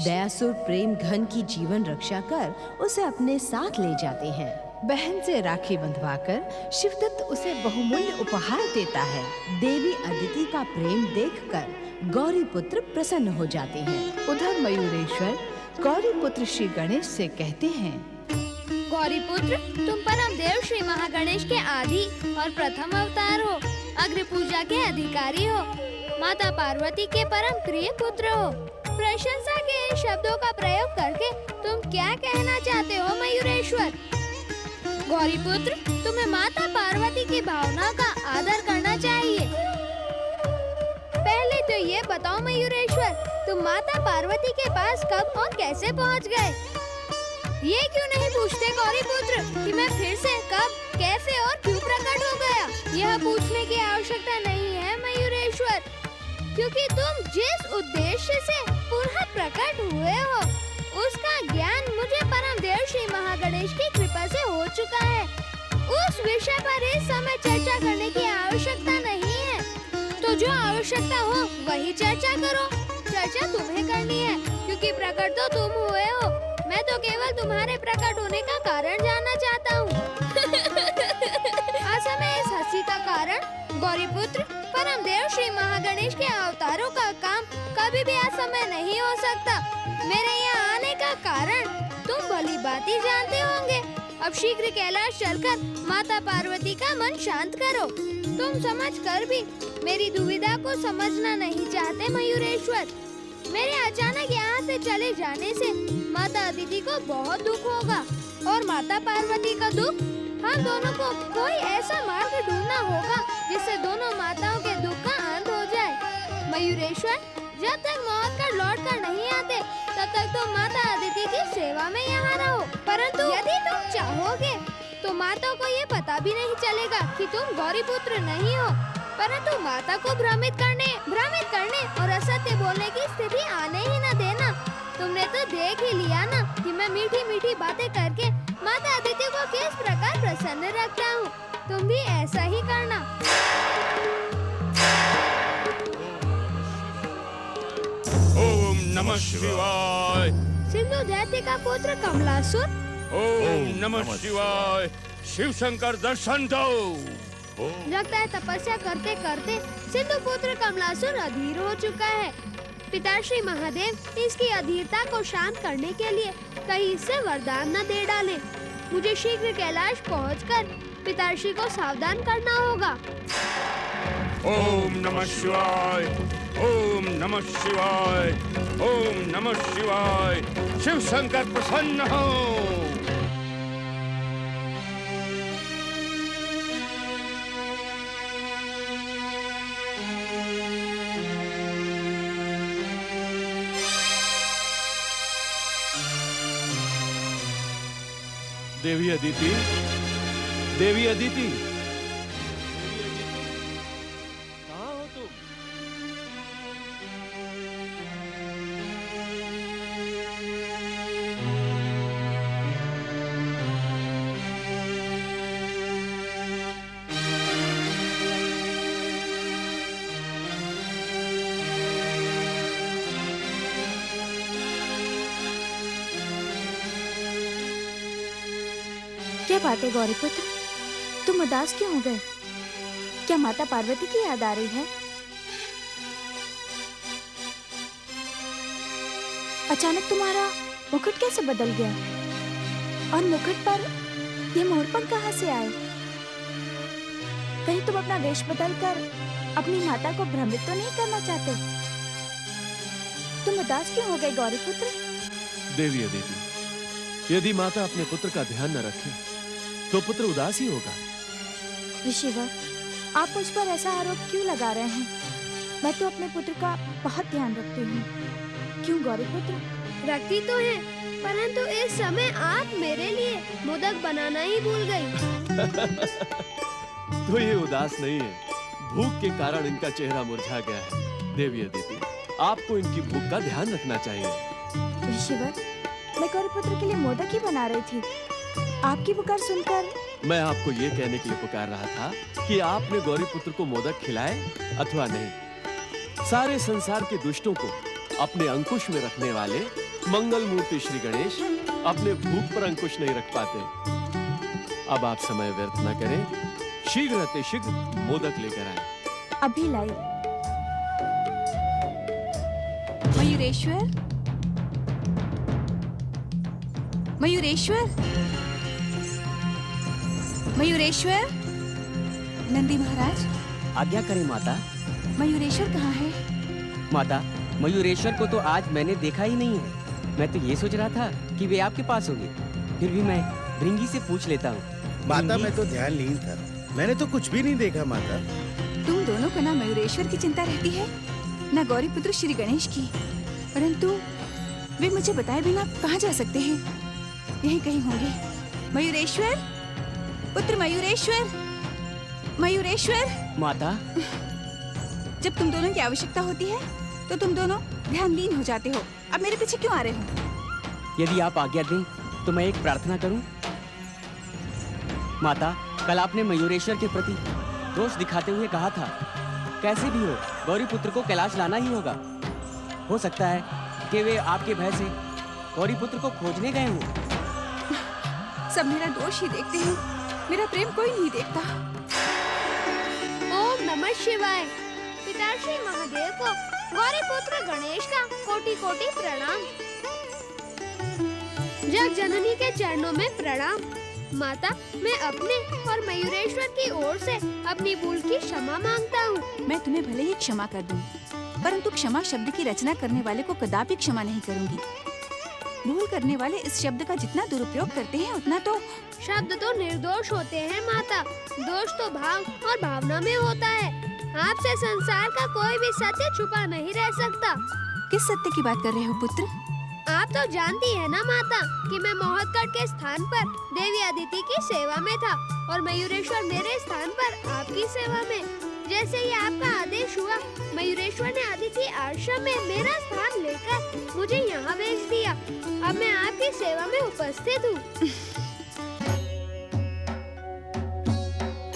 दयासुर प्रेम घन की जीवन रक्षा कर उसे अपने साथ ले जाते हैं। बहन से राखी बंधवाकर शिवदत्त उसे बहुमूल्य उपहार देता है। देवी अदिति का प्रेम देखकर गौरीपुत्र प्रसन्न हो जाते हैं। उधर मयूरेश्वर गौरीपुत्र श्री गणेश से कहते हैं, गौरीपुत्र, तुम परम देव श्री महागणेश के आदि और प्रथम अवतार हो, अग्र पूजा के अधिकारी हो, माता पार्वती के परम प्रिय पुत्र हो। प्रशंसा के इन शब्दों का प्रयोग करके तुम क्या कहना चाहते हो मयूरेश्वर? गौरीपुत्र, तुम्हें माता पार्वती की भावनाओं का आदर करना चाहिए। पहले तो ये बताओ मयूरेश्वर, तुम माता पार्वती के पास कब और कैसे पहुंच गए? ये क्यों नहीं पूछते गौरीपुत्र कि मैं फिर से कब, कैसे और क्यों प्रकट हो गया? यह पूछने की आवश्यकता नहीं है मयूरेश्वर, क्योंकि तुम जिस उद्देश्य से पुनः प्रकट हुए हो उसका ज्ञान मुझे परम देव श्री महागणेश की कृपा से हो चुका है। उस विषय पर इस समय चर्चा करने की आवश्यकता नहीं है। तो जो आवश्यकता हो वही चर्चा करो। चर्चा तुम्हें करनी है क्योंकि प्रकट तो तुम हुए हो। मैं तो केवल तुम्हारे प्रकट होने का कारण जानना चाहता हूँ। असमय इस हंसी का कारण गौरीपुत्र, परम देव श्री महागणेश के अवतारों का काम कभी भी असमय नहीं हो सकता। मेरे यहाँ आने का कारण तुम भली बात ही जानते होंगे। अब शीघ्र कैलाश चलकर माता पार्वती का मन शांत करो। तुम समझ कर भी मेरी दुविधा को समझना नहीं चाहते मयूरेश्वर। मेरे अचानक यहाँ से चले जाने से माता अदिति को बहुत दुख होगा और माता पार्वती का दुख, हम दोनों को कोई ऐसा मार्ग ढूंढना होगा जिससे दोनों माताओं के दुख का अंत हो जाए। मयूरेश्वर, जब तक मौत कर लौट कर नहीं आते तब तक तुम माता अदिति की सेवा में यहाँ रहो। परंतु यदि तुम चाहोगे तो माता को ये पता भी नहीं चलेगा कि तुम गौरीपुत्र नहीं हो। परंतु माता को भ्रमित करने और असत्य बोलने की स्थिति आने ही न देना। तुमने तो देख ही लिया ना कि मैं मीठी मीठी बातें करके माता अदिति को किस प्रकार प्रसन्न रखता हूँ। तुम भी ऐसा ही करना। ओम नमः शिवाय। सिंधु दैत्य का पुत्र कमलासुर। ओम नमः शिवाय। शिव शंकर दर्शन दो। लगता है तपस्या करते करते सिंधु पुत्र कमलासुर अधीर हो चुका है। पिताश्री महादेव इसकी अधीरता को शांत करने के लिए कहीं इससे वरदान न दे डाले। मुझे शीघ्र कैलाश पहुंचकर पिताश्री को सावधान करना होगा। ओम नमः शिवाय। ओम नमः शिवाय। ओम नमः शिवाय। शिव शंकर प्रसन्न हो। देवी अदिति, देवी अदिति, कहाँ हो तुम? क्या बात है गौरीपुत्र, तुम उदास क्यों हो गए? क्या माता पार्वती की याद आ रही है? अचानक तुम्हारा मुकुट कैसे बदल गया? और मुकुट पर ये मोरपंख कहाँ से आए? कहीं तुम अपना वेश बदलकर अपनी माता को भ्रमित तो नहीं करना चाहते? तुम उदास क्यों हो गए गौरीपुत्र? देवी अदिति, यदि माता अपने पुत्र का ध्यान न रखे तो पुत्र उदास ही होगा। ऋषिवर, आप मुझ पर ऐसा आरोप क्यों लगा रहे हैं? मैं तो अपने पुत्र का बहुत ध्यान रखती हूँ। क्यों गौरीपुत्र? रखती तो है, परंतु इस समय आप मेरे लिए मोदक बनाना ही भूल गई। तो ये उदास नहीं है, भूख के कारण इनका चेहरा मुरझा गया है। देवी अदिति, आपको इनकी भूख का ध्यान रखना चाहिए। ऋषिवर, मैं गौरीपुत्र के लिए मोदक ही बना रही थी। आपकी पुकार सुनकर मैं आपको ये कहने के लिए पुकार रहा था कि आपने गौरीपुत्र को मोदक खिलाए अथवा नहीं। सारे संसार के दुष्टों को अपने अंकुश में रखने वाले मंगल मूर्ति श्री गणेश अपने भूख पर अंकुश नहीं रख पाते। अब आप समय व्यर्थ न करें, शीघ्र अतिशीघ्र मोदक लेकर आए। अभी लाई। मयूरेश्वर, मयूरेश्वर, मयूरेश्वर। नंदी महाराज, आज्ञा करें माता। मयूरेश्वर कहाँ है? माता, मयूरेश्वर को तो आज मैंने देखा ही नहीं है। मैं तो ये सोच रहा था कि वे आपके पास होंगे, फिर भी मैं भृंगी से पूछ लेता हूँ। माता, मैं तो ध्यानलीन था, मैंने तो कुछ भी नहीं देखा माता। तुम दोनों को ना मयूरेश्वर की चिंता रहती है, ना गौरी पुत्र श्री गणेश की। परंतु वे मुझे बताए बिना कहाँ जा सकते हैं? यहीं कहीं होंगे। मयूरेश्वर, पुत्र मयूरेश्वर, मयूरेश्वर। माता, जब तुम दोनों की आवश्यकता होती है तो तुम दोनों ध्यानलीन हो जाते हो। अब मेरे पीछे क्यों आ रहे हो? यदि आप आज्ञा दें तो मैं एक प्रार्थना करूं? माता, कल आपने मयूरेश्वर के प्रति दोष दिखाते हुए कहा था, कैसे भी हो गौरी पुत्र को कैलाश लाना ही होगा। हो सकता है कि वे आपके भय से गौरी पुत्र को खोजने गए हों। सब मेरा दोष ही देखते हैं, मेरा प्रेम कोई नहीं देखता। ओम नमः शिवाय। पिताश्री महादेव को गौरी पुत्र गणेश का कोटि कोटि प्रणाम। जग जननी के चरणों में प्रणाम। माता, मैं अपने और मयूरेश्वर की ओर से अपनी भूल की क्षमा मांगता हूँ। मैं तुम्हें भले ही क्षमा कर दूं, परंतु क्षमा शब्द की रचना करने वाले को कदापि क्षमा नहीं करूंगी। भूल करने वाले इस शब्द का जितना दुरुपयोग करते हैं उतना तो शब्द तो निर्दोष होते हैं माता, दोष तो भाव और भावना में होता है। आपसे संसार का कोई भी सत्य छुपा नहीं रह सकता। किस सत्य की बात कर रहे हो पुत्र? आप तो जानती है ना माता कि मैं मोहतगढ़ के स्थान पर देवी अदिति की सेवा में था और मयूरेश्वर मेरे स्थान पर आपकी सेवा में। जैसे ही आपका आदेश हुआ, मयूरेश्वर ने अदिति आश्रम में मेरा स्थान लेकर मुझे यहाँ भेज दिया। अब मैं आपकी सेवा में उपस्थित हूँ।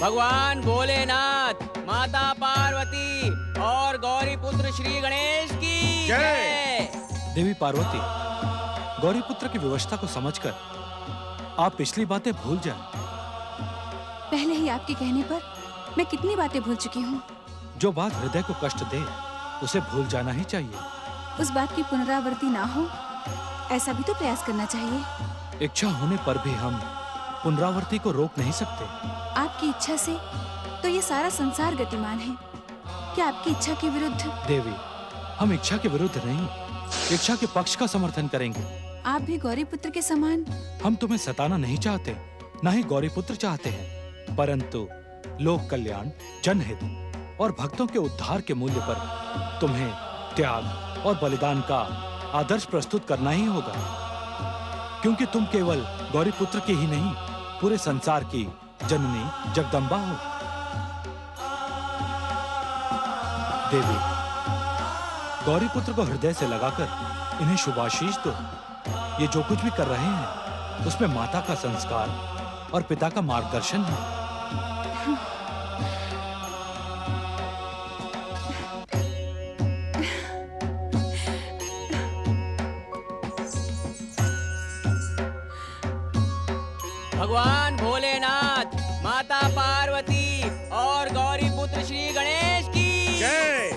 भगवान भोलेनाथ, माता पार्वती और गौरी पुत्र श्री गणेश की जय। देवी पार्वती, गौरी पुत्र की व्यवस्था को समझकर आप पिछली बातें भूल जाएं। पहले ही आपके कहने पर मैं कितनी बातें भूल चुकी हूँ। जो बात हृदय को कष्ट दे उसे भूल जाना ही चाहिए। उस बात की पुनरावृत्ति ना हो, ऐसा भी तो प्रयास करना चाहिए। इच्छा होने पर भी हम पुनरावृत्ति को रोक नहीं सकते। आपकी इच्छा से तो ये सारा संसार गतिमान है। क्या आपकी इच्छा के विरुद्ध? देवी, हम इच्छा के विरुद्ध नहीं, इच्छा के पक्ष का समर्थन करेंगे। आप भी गौरी पुत्र के समान। हम तुम्हें सताना नहीं चाहते, न ही गौरी पुत्र चाहते हैं, परंतु लोक कल्याण, जनहित और भक्तों के उद्धार के मूल्य पर तुम्हें त्याग और बलिदान का आदर्श प्रस्तुत करना ही होगा, क्योंकि तुम केवल गौरी पुत्र की ही नहीं, पूरे संसार की जननी जगदम्बा हो। देवी, गौरी पुत्र को हृदय से लगाकर इन्हें शुभाशीष दो। ये जो कुछ भी कर रहे हैं उसमें माता का संस्कार और पिता का मार्गदर्शन है। भगवान भोलेनाथ, माता पार्वती और गौरी पुत्र श्री गणेश की जय।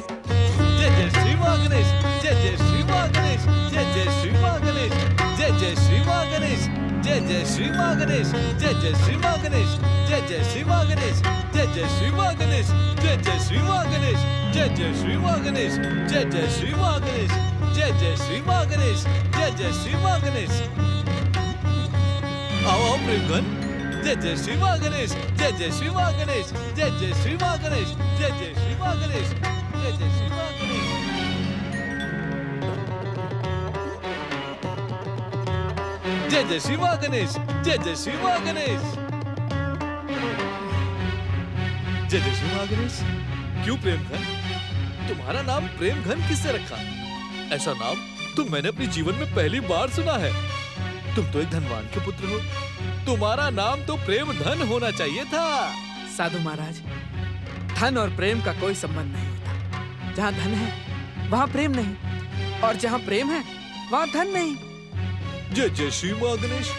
जय जय श्री मां गणेश, जय जय श्री मां गणेश, जय जय श्री मां गणेश, जय जय श्री मां गणेश, जय जय श्री मां गणेश, जय जय श्री मां गणेश, जय जय श्री मां गणेश, जय जय श्री मां गणेश, जय जय श्री मां गणेश, जय जय श्री मां गणेश, जय जय श्री मां गणेश, जय जय श्री मां गणेश, जय जय श्री मां गणेश। आओ प्रेमगण, जय जय श्री मां गणेश, जय जय श्री मां गणेश, जय जय श्री मां गणेश, जय जय श्री मां गणेश, जय जय श्री मां गणेश। जय जय श्री मां गणेश, जय जय श्री मां गणेश, जय जय श्री मां गणेश। क्यों प्रेमघन? तुम्हारा नाम प्रेमघन किससे रखा? ऐसा नाम तो मैंने अपने जीवन में पहली बार सुना है। तुम तो एक धनवान के पुत्र हो, तुम्हारा नाम तो प्रेम धन होना चाहिए था। साधु महाराज, धन और प्रेम का कोई संबंध नहीं होता। जहाँ धन है वहाँ प्रेम नहीं, और जहाँ प्रेम है वहाँ धन नहीं। जय जय श्री माँ गणेश।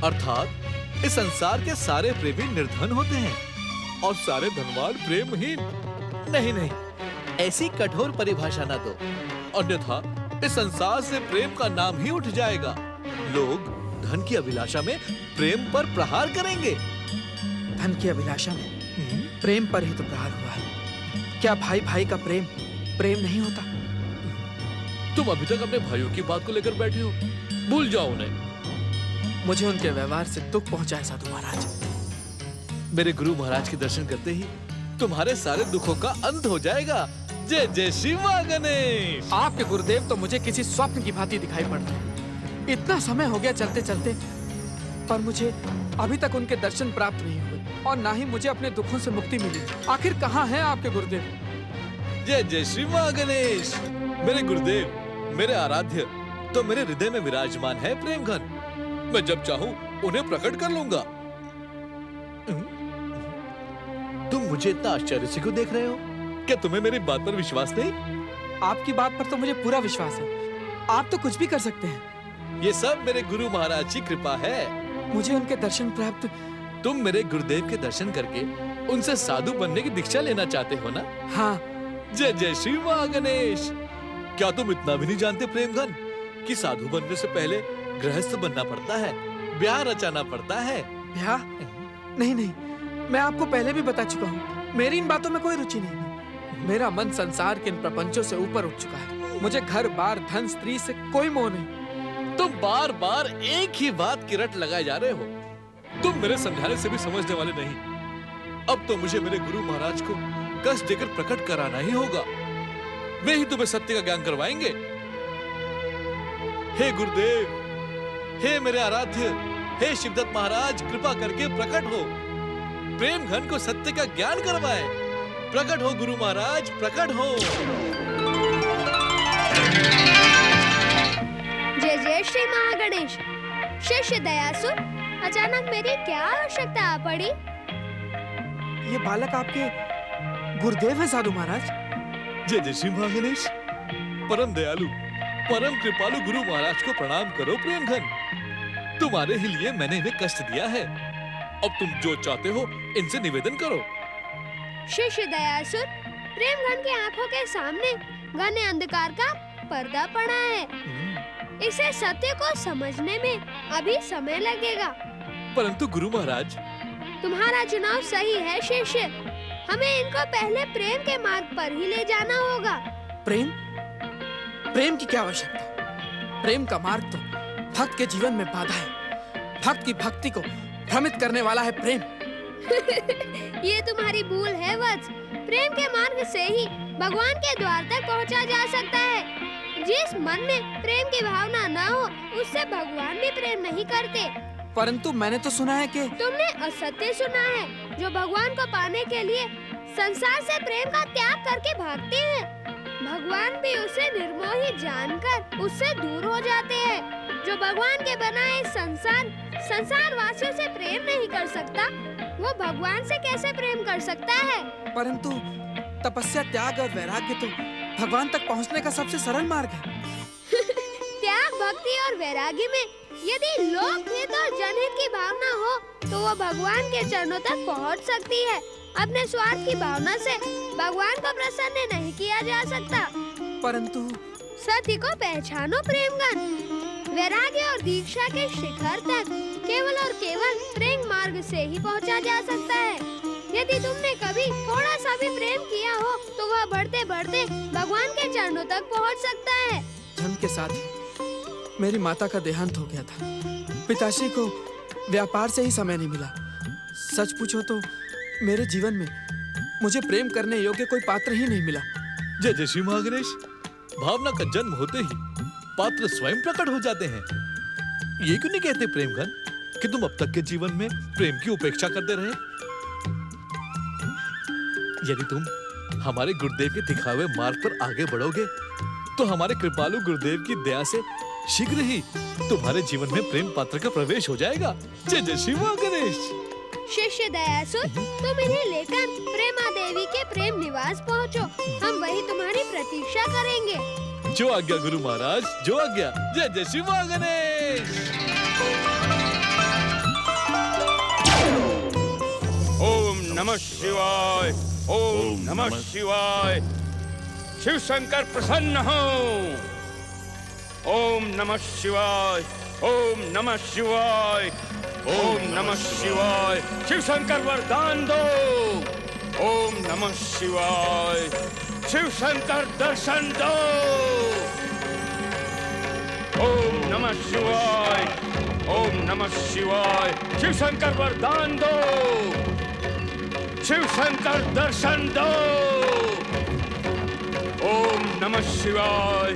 अर्थात इस संसार के सारे प्रेमी निर्धन होते हैं और सारे धनवान प्रेमहीन। नहीं नहीं, ऐसी कठोर परिभाषा ना दो, अन्यथा इस संसार से प्रेम का नाम ही उठ जाएगा। लोग धन की अभिलाषा में प्रेम पर प्रहार करेंगे। धन की अभिलाषा में प्रेम पर ही तो प्रहार हुआ है। क्या भाई भाई का प्रेम प्रेम नहीं होता? तुम अभी तक अपने भाइयों की बात को लेकर बैठे हो, भूल जाओ उन्हें। मुझे उनके व्यवहार से दुख पहुंचा है साधु महाराज। मेरे गुरु महाराज के दर्शन करते ही तुम्हारे सारे दुखों का अंत हो जाएगा। जय जय श्री माँ गणेश। आपके गुरुदेव तो मुझे किसी स्वप्न की भांति दिखाई पड़ते हैं। इतना समय हो गया चलते चलते, पर मुझे अभी तक उनके दर्शन प्राप्त नहीं हुए और ना ही मुझे अपने दुखों से मुक्ति मिली। आखिर कहाँ हैं आपके गुरुदेव? जय जय श्री माँ गणेश। मेरे गुरुदेव, मेरे आराध्य तो मेरे हृदय में विराजमान है प्रेम घन। मैं जब चाहूं उन्हें प्रकट कर लूंगा। तुम मुझे इतना आश्चर्य से क्यों देख रहे हो? क्या तुम्हें मेरी बात पर विश्वास नहीं? आपकी बात पर तो मुझे पूरा विश्वास है। आप तो कुछ भी कर सकते हैं। ये सब मेरे गुरु महाराज की कृपा है। मुझे उनके दर्शन प्राप्त। तुम मेरे गुरुदेव के दर्शन करके उनसे साधु बनने की दीक्षा लेना चाहते हो ना? हाँ। जय जय श्री माँ गणेश। क्या तुम इतना भी नहीं जानते प्रेमघन कि साधु बनने से पहले गृहस्थ बनना पड़ता है, ब्याह रचाना पड़ता है? ब्याह? नहीं नहीं, मैं आपको पहले भी बता चुका हूँ। मेरी इन बातों में कोई रुचि नहीं। मेरा मन संसार के इन प्रपंचों से ऊपर उठ चुका है। मुझे घर बार धन स्त्री से कोई मोह नहीं। तुम बार बार एक ही बात की रट लगाए जा रहे हो। तुम मेरे समझाने से भी समझने वाले नहीं। अब तो मुझे मेरे गुरु महाराज को कष्ट देकर प्रकट कराना ही होगा। वे ही तुम्हें सत्य का ज्ञान करवाएंगे। हे गुरुदेव, हे मेरे आराध्य, हे शिवदत्त महाराज, कृपा करके प्रकट हो। प्रेम घन को सत्य का ज्ञान करवाए। प्रकट हो गुरु महाराज, प्रकट हो। जय जय श्री महागणेश। शिष्य दयासुर, अचानक मेरी क्या आवश्यकता आ पड़ी? ये बालक आपके गुरुदेव हैं साधु महाराज? जय जय श्री महागणेश। परम दयालु, परम कृपालु गुरु महाराज को प्रणाम करो प्रेम घन। तुम्हारे ही लिए मैंने इन्हें कष्ट दिया है। अब तुम जो चाहते हो इनसे निवेदन करो। शिष्य दयासुर, प्रेम घन की आंखों के सामने घने अंधकार का पर्दा पड़ा है। इसे सत्य को समझने में अभी समय लगेगा। परंतु गुरु महाराज, तुम्हारा चुनाव सही है शिष्य। हमें इनको पहले प्रेम के मार्ग पर ही ले जाना होगा। प्रेम? प्रेम की क्या आवश्यकता? प्रेम का मार्ग तो भक्त के जीवन में बाधा है। भक्त की भक्ति को भ्रमित करने वाला है प्रेम। ये तुम्हारी भूल है वत्स। प्रेम के मार्ग से ही भगवान के द्वार तक पहुंचा जा सकता है। जिस मन में प्रेम की भावना न हो, उससे भगवान भी प्रेम नहीं करते। परंतु मैंने तो सुना है कि तुमने असत्य सुना है। जो भगवान को पाने के लिए संसार से प्रेम का त्याग करके भागते हैं, भगवान भी उसे निर्मोही जानकर उससे दूर हो जाते हैं। जो भगवान के बनाए संसार वासियों से प्रेम नहीं कर सकता, वो भगवान से कैसे प्रेम कर सकता है? परंतु तपस्या, त्याग और वैराग्य तो भगवान तक पहुंचने का सबसे सरल मार्ग है। त्याग, भक्ति और वैराग्य में यदि लोकहित और जनहित की भावना हो, तो वो भगवान के चरणों तक पहुंच सकती है। अपने स्वार्थ की भावना से भगवान को प्रसन्न नहीं किया जा सकता। परंतु सत्य को पहचानो प्रेमगन। वैराग्य और दीक्षा के शिखर तक केवल और केवल प्रेम मार्ग से ही पहुंचा जा सकता है। यदि तुमने कभी थोड़ा सा भी प्रेम किया हो, तो वह बढ़ते बढ़ते भगवान के चरणों तक पहुंच सकता है। जन्म के साथ ही मेरी माता का देहांत हो गया था। पिताश्री को व्यापार से ही समय नहीं मिला। सच पूछो तो मेरे जीवन में मुझे प्रेम करने योग्य कोई पात्र ही नहीं मिला। जय जय श्री महागणेश। भावना का जन्म होते ही पात्र स्वयं प्रकट हो जाते हैं। ये क्यों नहीं कहते प्रेमघन कि तुम अब तक के जीवन में प्रेम की उपेक्षा करते रहे? यदि तुम हमारे गुरुदेव के दिखाए हुए मार्ग पर आगे बढ़ोगे, तो हमारे कृपालु गुरुदेव की दया से शीघ्र ही तुम्हारे जीवन में प्रेम पात्र का प्रवेश हो जाएगा। जय जय श्री महागणेश। शिष्य दयासुर, तुम इन्हें लेकर प्रेमा देवी के प्रेम निवास पहुँचो। हम वही तुम्हारी प्रतीक्षा करेंगे। जो आज्ञा गुरु महाराज, जो आज्ञा। जय जय श्री मां गणेश। ओम नमः शिवाय, ओम नमः शिवाय। शिव शंकर प्रसन्न हो। ओम नमः शिवाय, ओम नमः शिवाय, ओम नमः शिवाय। शिव शंकर वरदान दो। ओम नमः शिवाय। शिव शंकर दर्शन दो। ओम नमः शिवाय, ओम नमः शिवाय। शिव शंकर वरदान दो। शिव शंकर दर्शन दो। ओम नमः शिवाय,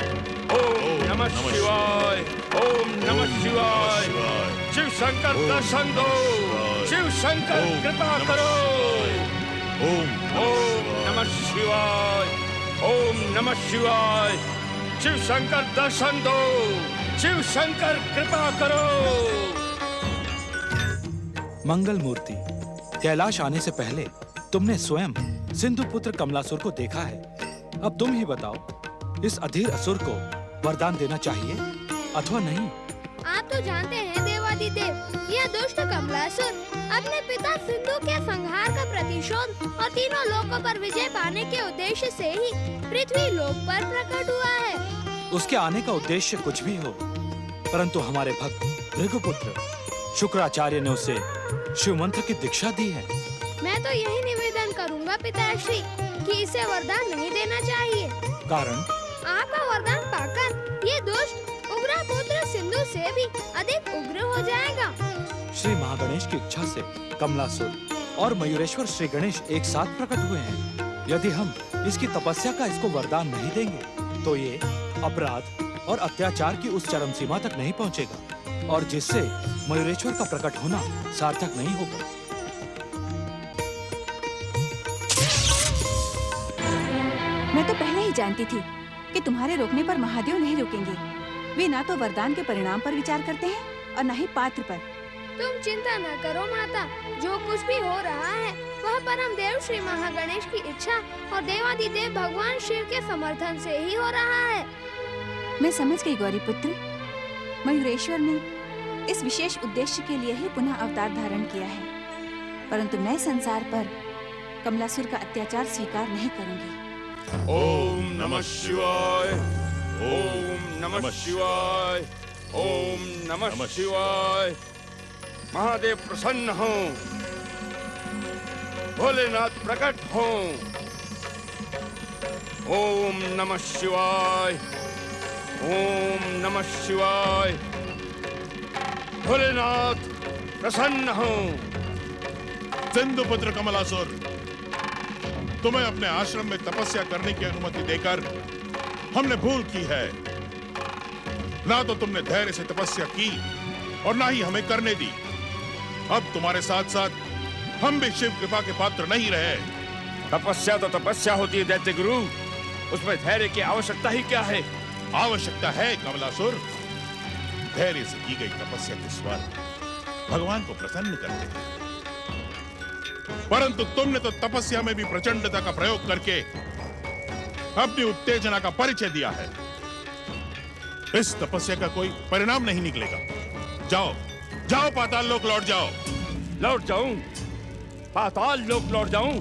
ओम नमः शिवाय, ओम नमः शिवाय। शिव शंकर दर्शन दो। शिव शंकर कृपा करो। ओम नमः शिवाय, ओम नमः शिवाय। शिव शंकर दर्शन दो। शिव शंकर कृपा करो। मंगल मूर्ति, कैलाश आने से पहले तुमने स्वयं सिंधु पुत्र कमलासुर को देखा है। अब तुम ही बताओ, इस अधीर असुर को वरदान देना चाहिए अथवा नहीं? आप तो जानते हैं देवादिदेव, यह दुष्ट कमलासुर अपने पिता सिंधु के संहार का प्रतिशोध और तीनों लोकों पर विजय पाने के उद्देश्य से ही पृथ्वी लोक पर प्रकट हुआ है। उसके आने का उद्देश्य कुछ भी हो, परंतु हमारे भक्त भृगुपुत्र शुक्राचार्य ने उसे शिव मंत्र की दीक्षा दी है। मैं तो यही निवेदन करूंगा पिताश्री कि इसे वरदान नहीं देना चाहिए। कारण? आपका वरदान पाकर ये दुष्ट उग्र पुत्र सिंधु से भी अधिक उग्र हो जाएगा। श्री महागणेश की इच्छा से कमलासुर और मयूरेश्वर श्री गणेश एक साथ प्रकट हुए हैं। यदि हम इसकी तपस्या का इसको वरदान नहीं देंगे तो ये अपराध और अत्याचार की उस चरम सीमा तक नहीं पहुंचेगा और जिससे मयूरेश्वर का प्रकट होना सार्थक नहीं होगा। मैं तो पहले ही जानती थी कि तुम्हारे रोकने पर महादेव नहीं रुकेंगे। वे ना तो वरदान के परिणाम पर विचार करते हैं और न ही पात्र पर। तुम चिंता न करो माता, जो कुछ भी हो रहा है वह परम देव श्री महागणेश की इच्छा और देवादिदेव भगवान शिव के समर्थन से ही हो रहा है। मैं समझ गई गौरी पुत्र, मयूरेश्वर ने इस विशेष उद्देश्य के लिए ही पुनः अवतार धारण किया है, परंतु मैं संसार पर कमलासुर का अत्याचार स्वीकार नहीं करूंगी। ओम नमः शिवाय, ओम नमः शिवाय, ओम नमः शिवाय। महादेव प्रसन्न हो, भोलेनाथ प्रकट हो। ओम नमः शिवाय, ओम नमः शिवाय। भोलेनाथ प्रसन्न हो। सिंधु पुत्र कमलासुर, तुम्हें अपने आश्रम में तपस्या करने की अनुमति देकर हमने भूल की है। ना तो तुमने धैर्य से तपस्या की और ना ही हमें करने दी। अब तुम्हारे साथ साथ हम भी शिव कृपा के पात्र नहीं रहे। तपस्या तो तपस्या होती है दैत्य गुरु, उसमें धैर्य की आवश्यकता ही क्या है? आवश्यकता है कमलासुर। धैर्य से की गई तपस्या के स्वर भगवान को प्रसन्न करते हैं, परंतु तुमने तो तपस्या में भी प्रचंडता का प्रयोग करके अपनी उत्तेजना का परिचय दिया है। इस तपस्या का कोई परिणाम नहीं निकलेगा। जाओ जाओ, पाताल लोक लौट जाओ। लौट जाऊं? पाताल लोक लौट जाऊं?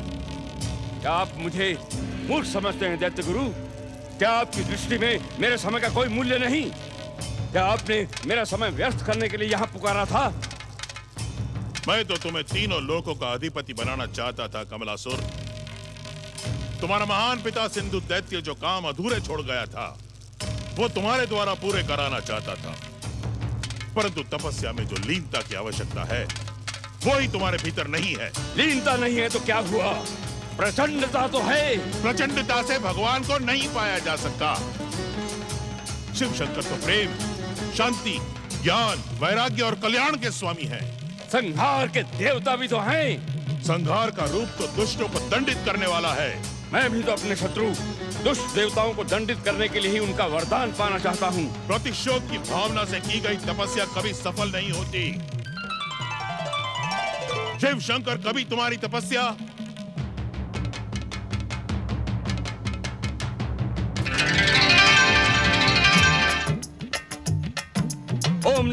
क्या आप मुझे मूर्ख समझते हैं दैत्य गुरु? क्या आपकी दृष्टि में मेरे समय का कोई मूल्य नहीं? क्या आपने मेरा समय व्यर्थ करने के लिए यहाँ पुकारा था? मैं तो तुम्हें तीनों लोकों का अधिपति बनाना चाहता था कमलासुर। तुम्हारा महान पिता सिंधु दैत्य जो काम अधूरे छोड़ गया था वो तुम्हारे द्वारा पूरे कराना चाहता था, परंतु तपस्या में जो लीनता की आवश्यकता है वो ही तुम्हारे भीतर नहीं है। लीनता नहीं है तो क्या हुआ? प्रचंडता तो है। प्रचंडता से भगवान को नहीं पाया जा सकता। शिव शंकर तो प्रेम, शांति, ज्ञान, वैराग्य और कल्याण के स्वामी हैं। संहार के देवता भी तो हैं। संहार का रूप तो दुष्टों को दंडित करने वाला है। मैं भी तो अपने शत्रु दुष्ट देवताओं को दंडित करने के लिए ही उनका वरदान पाना चाहता हूँ। प्रतिशोध की भावना से की गई तपस्या कभी सफल नहीं होती। शिव शंकर कभी तुम्हारी तपस्या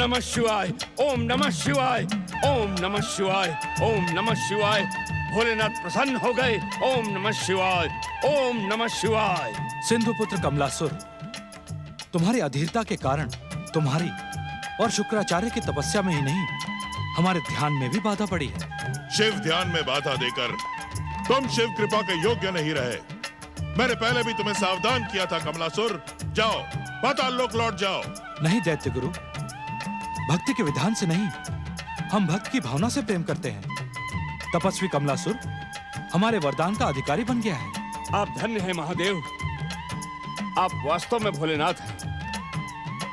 नमः शिवाय, ओम नमः शिवाय, ओम नमः शिवाय, ओम नमः शिवाय। भोलेनाथ प्रसन्न हो गए। ओम नमः शिवाय, ओम नमः शिवाय। सिंधुपुत्र कमलासुर, तुम्हारी अधीरता के कारण तुम्हारी और शुक्राचार्य की तपस्या में ही नहीं, हमारे ध्यान में भी बाधा पड़ी है। शिव ध्यान में बाधा देकर तुम शिव कृपा के योग्य नहीं रहे। मैंने पहले भी तुम्हें सावधान किया था कमलासुर। जाओ, पाताल लोक लौट जाओ। नहीं दैत्य गुरु, भक्ति के विधान से नहीं, हम भक्त की भावना से प्रेम करते हैं। तपस्वी कमलासुर हमारे वरदान का अधिकारी बन गया है। आप धन्य हैं महादेव, आप वास्तव में भोलेनाथ हैं।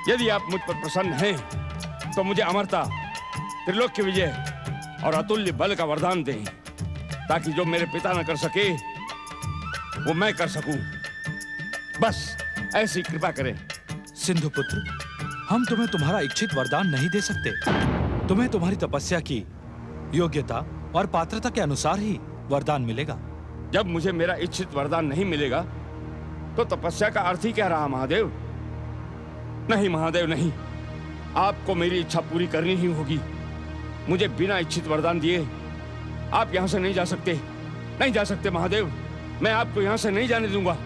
यदि आप मुझ पर प्रसन्न हैं तो मुझे अमरता, त्रिलोक्य विजय और अतुल्य बल का वरदान दें, ताकि जो मेरे पिता न कर सके वो मैं कर सकूं। बस ऐसी कृपा करें। सिंधुपुत्र, हम तुम्हें तुम्हारा इच्छित वरदान नहीं दे सकते। तुम्हें तुम्हारी तपस्या की योग्यता और पात्रता के अनुसार ही वरदान मिलेगा। जब मुझे मेरा इच्छित वरदान नहीं मिलेगा तो तपस्या का अर्थ ही क्या रहा महादेव? नहीं महादेव नहीं, आपको मेरी इच्छा पूरी करनी ही होगी। मुझे बिना इच्छित वरदान दिए आप यहां से नहीं जा सकते। नहीं जा सकते महादेव, मैं आपको यहां से नहीं जाने दूंगा।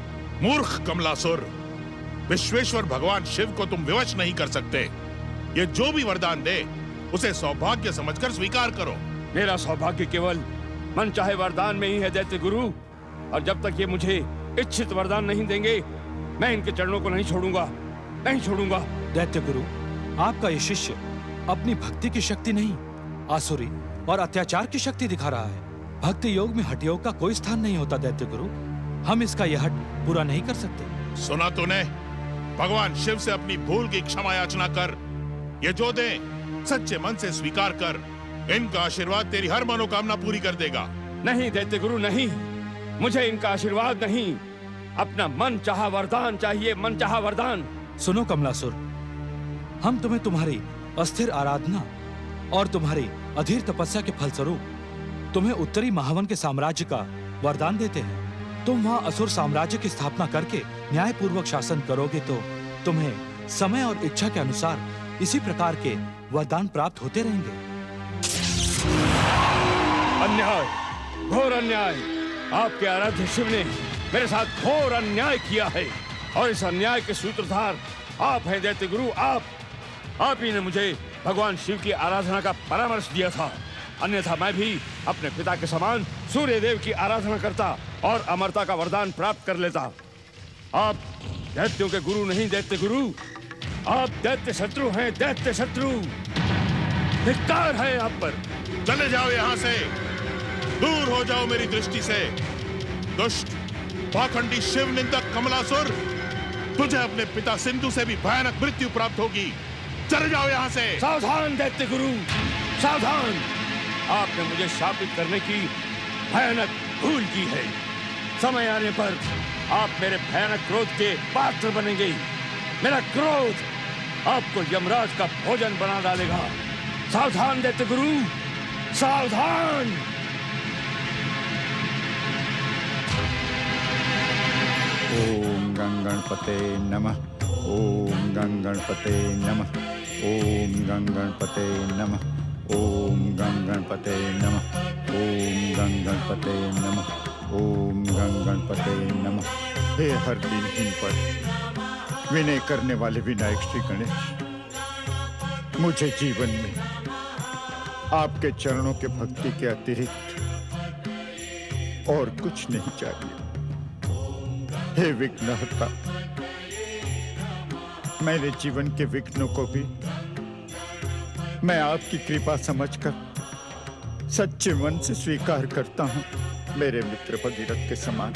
मूर्ख कमलासुर, विश्वेश्वर भगवान शिव को तुम विवश नहीं कर सकते। ये जो भी वरदान दे उसे सौभाग्य समझकर स्वीकार करो। मेरा सौभाग्य केवल मन चाहे वरदान में ही है दैत्य गुरु, और जब तक ये मुझे इच्छित वरदान नहीं देंगे मैं इनके चरणों को नहीं छोड़ूंगा, नहीं छोड़ूंगा। दैत्य गुरु, आपका ये शिष्य अपनी भक्ति की शक्ति नहीं, आसुरी और अत्याचार की शक्ति दिखा रहा है। भक्ति योग में हठ योग का कोई स्थान नहीं होता दैत्य गुरु। हम इसका यह हट पूरा नहीं कर सकते। सुना तूने? भगवान शिव से अपनी भूल की क्षमा याचना कर। ये जो दे सच्चे मन से स्वीकार कर। इनका आशीर्वाद तेरी हर मनोकामना पूरी कर देगा। नहीं दैत्य गुरु नहीं, मुझे इनका आशीर्वाद नहीं, अपना मन चाहा वरदान चाहिए, मन चाहा वरदान। सुनो कमलासुर, हम तुम्हें तुम्हारी अस्थिर आराधना और तुम्हारी अधीर तपस्या के फलस्वरूप तुम्हें उत्तरी महावन के साम्राज्य का वरदान देते हैं। तुम वहां असुर साम्राज्य की स्थापना करके न्यायपूर्वक शासन करोगे तो तुम्हें समय और इच्छा के अनुसार इसी प्रकार के वरदान प्राप्त होते रहेंगे। अन्याय, घोर अन्याय। आपके आराध्य शिव ने मेरे साथ घोर अन्याय किया है, और इस अन्याय के सूत्रधार आप हैं दैत्य गुरु। आप ही ने मुझे भगवान शिव की आराधना का परामर्श दिया था, अन्यथा मैं भी अपने पिता के समान सूर्य देव की आराधना करता और अमरता का वरदान प्राप्त कर लेता। आप दैत्यों के गुरु नहीं दैत्य गुरु, आप दैत्य शत्रु हैं, दैत्य शत्रु। धिक्कार है आप पर। चले जाओ यहाँ से, दूर हो जाओ मेरी दृष्टि से। दुष्ट पाखंडी शिव निंदक कमलासुर, तुझे अपने पिता सिंधु से भी भयानक मृत्यु प्राप्त होगी। चले जाओ यहाँ से। सावधान दैत्य गुरु, सावधान। आपने मुझे शापित करने की भयानक भूल की है। समय आने पर आप मेरे भयानक क्रोध के पात्र बनेंगे। मेरा क्रोध आपको यमराज का भोजन बना डालेगा। सावधान दैत्य गुरु, सावधान। ओम गं गणपते नमः। ओम गं गणपते नमः। ओम गं गणपते नमः। ओम गं गणपते नमः। ओम गं गणपते नमः। ओम गं गणपते नमः। हे हर दिनहीन पर विनय करने वाले विनायक श्री गणेश, मुझे जीवन में आपके चरणों के भक्ति के अतिरिक्त और कुछ नहीं चाहिए। हे विघ्नहर्ता, मेरे जीवन के विघ्नों को भी मैं आपकी कृपा समझकर सच्चे मन से स्वीकार करता हूं। मेरे मित्र भगीरथ के समान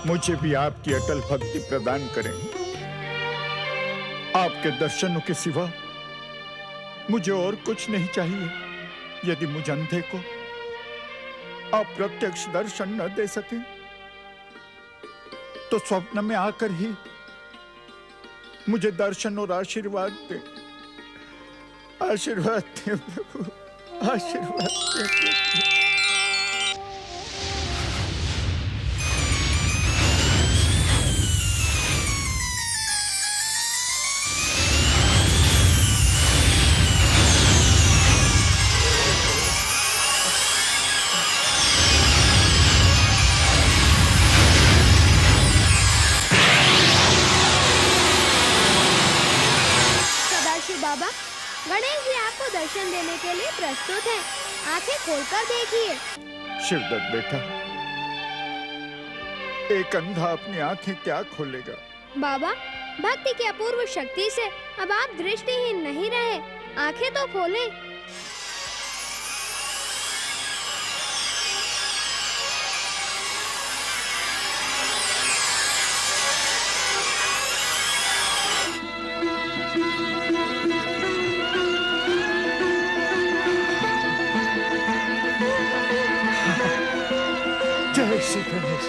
मुझे भी आपकी अटल भक्ति प्रदान करें। आपके दर्शनों के सिवा मुझे और कुछ नहीं चाहिए। यदि मुझ अंधे को आप प्रत्यक्ष दर्शन न दे सके तो स्वप्न में आकर ही मुझे दर्शन और आशीर्वाद दे। आशीर्वाद दे प्रभु, आशीर्वाद दे प्रभु। प्रस्तुत हैं। आंखें खोलकर देखिए। शिवदत्त बेटा, एक अंधा अपनी आंखें क्या खोलेगा? बाबा, भक्ति की अपूर्व शक्ति से अब आप दृष्टिहीन नहीं रहे। आंखें तो खोलें। जय श्री गणेश।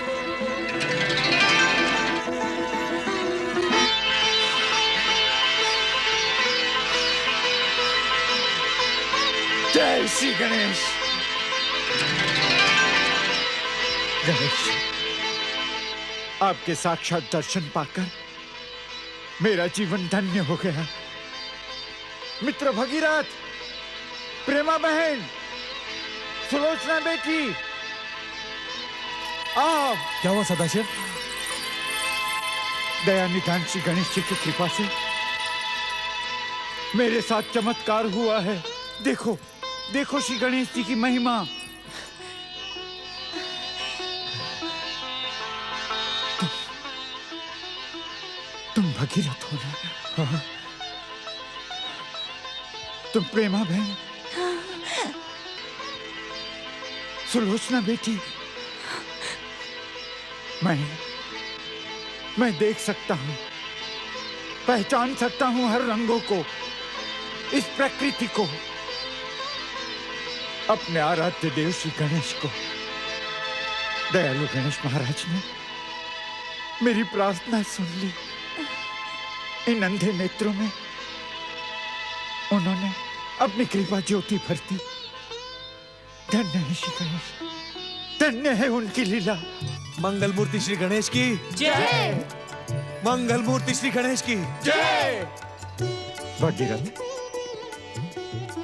जय श्री गणेश। गणेश, आपके साक्षात दर्शन पाकर मेरा जीवन धन्य हो गया। मित्र भगीरथ, प्रेमा बहन, सुलोचना बेटी, आओ। क्या हुआ सदाशिव? दया निधान श्री गणेश जी की कृपा से मेरे साथ चमत्कार हुआ है। देखो देखो श्री गणेश जी की महिमा। तुम भगीरथ हो ना? हाँ। तुम प्रेमा बहन, सुलोचना बेटी, मैं देख सकता हूं, पहचान सकता हूं हर रंगों को, इस प्रकृति को। अपने आराध्य देव श्री गणेश को। दयालु गणेश महाराज ने मेरी प्रार्थना सुन ली। इन अंधे नेत्रों में उन्होंने अपनी कृपा ज्योति भर दी। धन्य है श्री गणेश, धन्य है उनकी लीला। मंगल मूर्ति श्री गणेश की जय। मंगल मूर्ति श्री गणेश की जय। भगीरथ,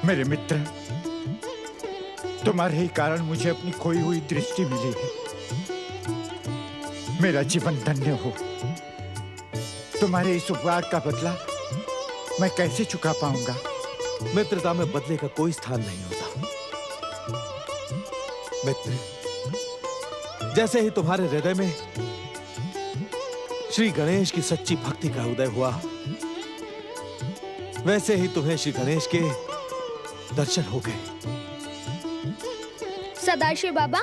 मेरे मित्र, तुम्हारे ही कारण मुझे अपनी खोई हुई दृष्टि मिली है। मेरा जीवन धन्य हो। तुम्हारे इस उपकार का बदला मैं कैसे चुका पाऊंगा? मित्रता में बदले का कोई स्थान नहीं होता। मित्र, जैसे ही तुम्हारे हृदय में श्री गणेश की सच्ची भक्ति का उदय हुआ, वैसे ही तुम्हें श्री गणेश के दर्शन हो गए। सदाशिव बाबा,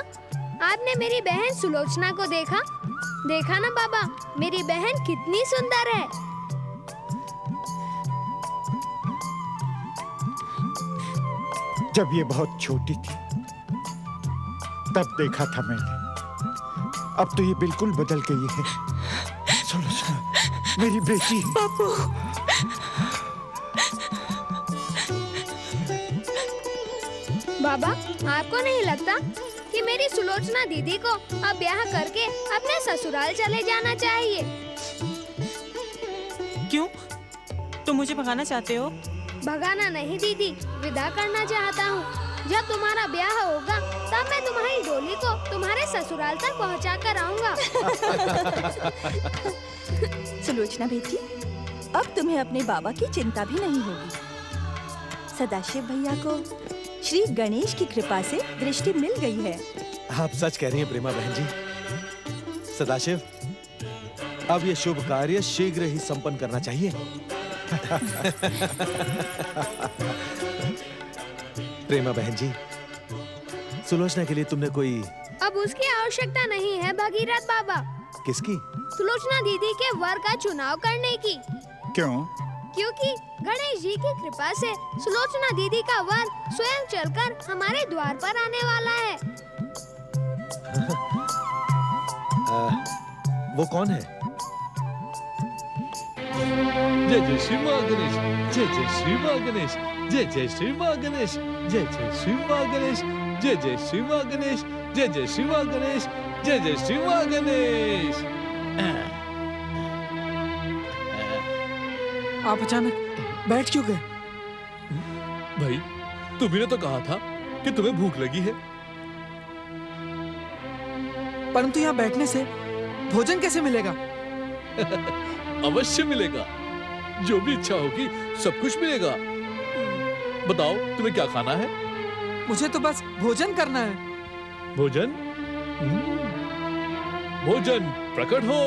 आपने मेरी बहन सुलोचना को देखा? देखा ना बाबा, मेरी बहन कितनी सुंदर है। जब ये बहुत छोटी थी तब देखा था मैंने। अब तो ये बिल्कुल बदल गई है। सुलोचना, मेरी बेटी। बापू, बाबा, आपको नहीं लगता कि मेरी सुलोचना दीदी को अब ब्याह करके अपने ससुराल चले जाना चाहिए? क्यों? तुम मुझे भगाना चाहते हो? भगाना नहीं दीदी, विदा करना चाहता हूँ। जब तुम्हारा ब्याह होगा तब मैं तुम्हारी डोली को तुम्हारे ससुराल तक पहुँचा कर आऊंगा। सुलोचना बेटी, अब तुम्हें अपने बाबा की चिंता भी नहीं होगी। सदाशिव भैया को श्री गणेश की कृपा से दृष्टि मिल गई है। आप सच कह रही हैं प्रेमा बहन जी। सदाशिव, अब ये शुभ कार्य शीघ्र ही संपन्न करना चाहिए। प्रेमा बहन जी, सुलोचना के लिए तुमने कोई... अब उसकी आवश्यकता नहीं है भगीरथ बाबा। किसकी? सुलोचना दीदी के वर का चुनाव करने की। क्यों? क्योंकि गणेश जी की कृपा से सुलोचना दीदी का वर स्वयं चलकर हमारे द्वार पर आने वाला है। वो कौन है? जय जय श्री मां गणेश, जय जय श्री मां गणेश, जय जय श्री मां गणेश, जय जय श्री मां गणेश, जय जय श्री मां गणेश, जय जय श्री मां गणेश, जय जय श्री मां गणेश। आप अचानक बैठ क्यों गए? भाई, तुम्ही ने तो कहा था कि तुम्हें भूख लगी है। परंतु यहाँ बैठने से भोजन कैसे मिलेगा? अवश्य मिलेगा। जो भी इच्छा होगी सब कुछ मिलेगा। बताओ, तुम्हें क्या खाना है? मुझे तो बस भोजन करना है। भोजन? भोजन प्रकट हो।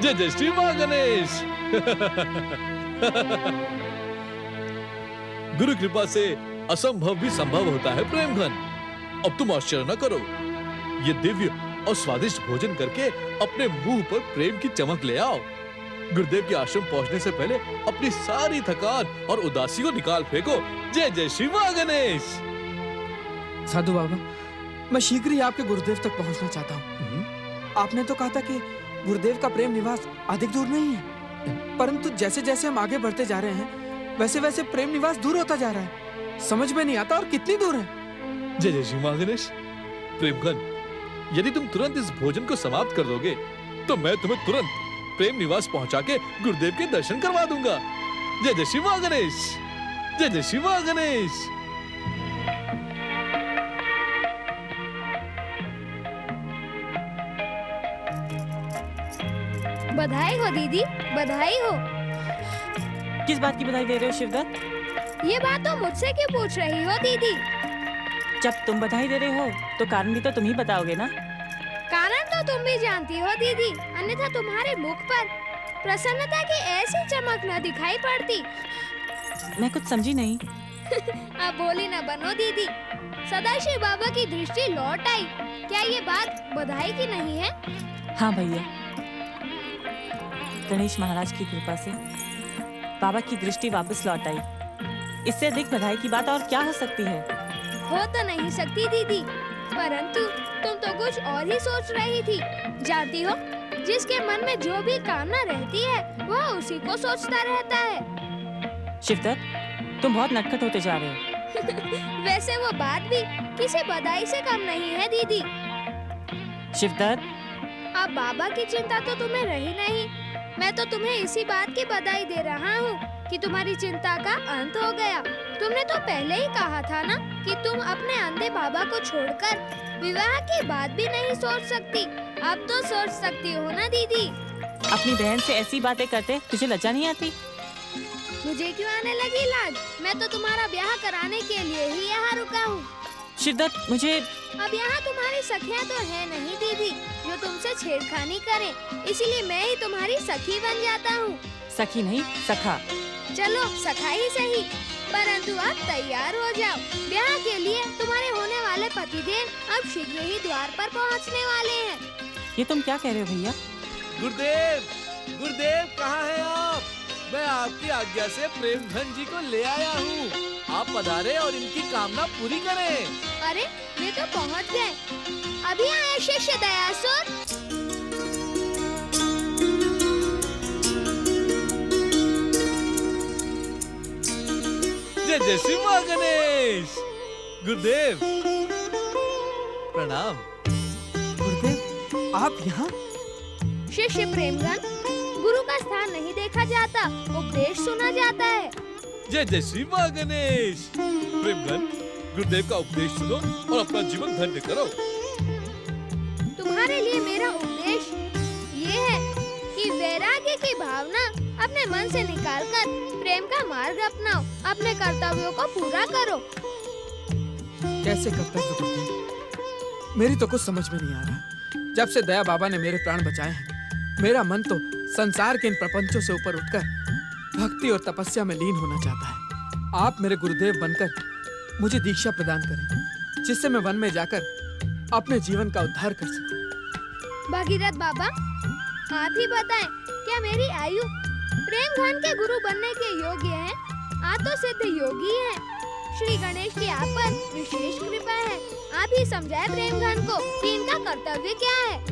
जय जय श्री मां गणेश। गुरु कृपा से असंभव भी संभव होता है प्रेम घन। अब तुम आश्चर्य न करो, ये दिव्य और स्वादिष्ट भोजन करके अपने मुंह पर प्रेम की चमक ले आओ। गुरुदेव के आश्रम पहुंचने से पहले अपनी सारी थकान और उदासी को निकाल फेंको। जय जय श्री मां गणेश। साधु बाबा, मैं शीघ्र ही आपके गुरुदेव तक पहुंचना चाहता हूँ। आपने तो कहा था कि गुरुदेव का प्रेम निवास अधिक दूर नहीं है, परंतु जैसे जैसे हम आगे बढ़ते जा रहे हैं वैसे वैसे प्रेम निवास दूर होता जा रहा है। समझ में नहीं आता और कितनी दूर है। जय जय श्री मां गणेश। प्रेमघन, यदि तुम तुरंत इस भोजन को समाप्त कर दोगे तो मैं तुम्हें तुरंत प्रेम निवास पहुंचा के गुरुदेव के दर्शन करवा दूंगा। जय जय श्री मां गणेश। जय जय श्री मां गणेश। बधाई हो दीदी, बधाई हो। किस बात की बधाई दे रहे हो शिवदत्त? ये बात तो मुझसे क्यों पूछ रही हो दीदी? जब तुम बधाई दे रहे हो तो कारण भी तो तुम ही बताओगे ना। कारण तो तुम भी जानती हो दीदी, अन्यथा तुम्हारे मुख पर प्रसन्नता की ऐसी चमक न दिखाई पड़ती। मैं कुछ समझी नहीं। अब बोली न बनो दीदी। सदाशिव बाबा की दृष्टि लौट आई। क्या ये बात बधाई की नहीं है? हाँ भैया, गणेश महाराज की कृपा से बाबा की दृष्टि वापस लौट आई। इससे अधिक बधाई की बात और क्या हो सकती है? हो तो नहीं सकती दीदी, परंतु तुम तो कुछ और ही सोच रही थी। जानती हो, जिसके मन में जो भी कामना रहती है वह उसी को सोचता रहता है। शिवदत्त, तुम बहुत नटखट होते जा रहे हो। वैसे वो बात भी किसी बधाई से कम नहीं है दीदी। शिवदत्त, अब बाबा की चिंता तो तुम्हें रही नहीं। मैं तो तुम्हें इसी बात की बधाई दे रहा हूँ कि तुम्हारी चिंता का अंत हो गया। तुमने तो पहले ही कहा था ना कि तुम अपने अंधे बाबा को छोड़कर विवाह की बात भी नहीं सोच सकती। अब तो सोच सकती हो ना दीदी? अपनी बहन से ऐसी बातें करते तुझे लज्जा नहीं आती? मुझे क्यों आने लगी लाज? मैं तो तुम्हारा ब्याह कराने के लिए ही यहाँ रुका हूँ। शिवदत्त, मुझे अब यहाँ तुम्हारी सखियाँ तो है नहीं दीदी जो तुमसे छेड़खानी करें, इसीलिए मैं ही तुम्हारी सखी बन जाता हूँ। सखी नहीं, सखा। चलो सखा ही सही, परंतु आप तैयार हो जाओ। ब्याह के लिए तुम्हारे होने वाले पतिदेव अब शीघ्र ही द्वार पर पहुँचने वाले हैं। ये तुम क्या कह रहे हो भैया? गुरुदेव, गुरुदेव कहाँ हैं आप? मैं आपकी आज्ञा से प्रेमघन जी को ले आया हूँ। आप पधारे और इनकी कामना पूरी करें। अरे वे तो पहुँच गए। अभी आए शिष्य दयासुर। जय जय श्री मां गणेश। गुरुदेव प्रणाम। गुरुदेव, आप यहाँ? शिष्य प्रेमगन, गुरु का स्थान नहीं देखा जाता, उपदेश सुना जाता है। जय जय श्री मां गणेश। प्रेमघन, गुरुदेव का उपदेश सुनो और अपना जीवन धन्य करो। तुम्हारे लिए मेरा उपदेश ये है कि वैराग्य की भावना अपने मन से निकालकर प्रेम का मार्ग अपनाओ। अपने कर्तव्यों को पूरा करो। कैसे कर्तव्य गुरुदेव? मेरी तो कुछ समझ में नहीं आ रहा। जब से दया बाबा ने मेरे प्राण बचाए हैं, मेरा मन तो संसार के इन प्रपंचों से ऊपर उठकर भक्ति और तपस्या में लीन होना चाहता है। आप मेरे गुरुदेव बनकर मुझे दीक्षा प्रदान करें, जिससे मैं वन में जाकर अपने जीवन का उद्धार कर सकूं। भगीरथ बाबा, आप ही बताएं, क्या मेरी आयु प्रेमघन के गुरु बनने के योग्य है? आप तो सिद्ध योगी हैं। श्री गणेश की आप पर विशेष कृपा है। आप ही समझाए प्रेमघन को कि इनका कर्तव्य क्या है।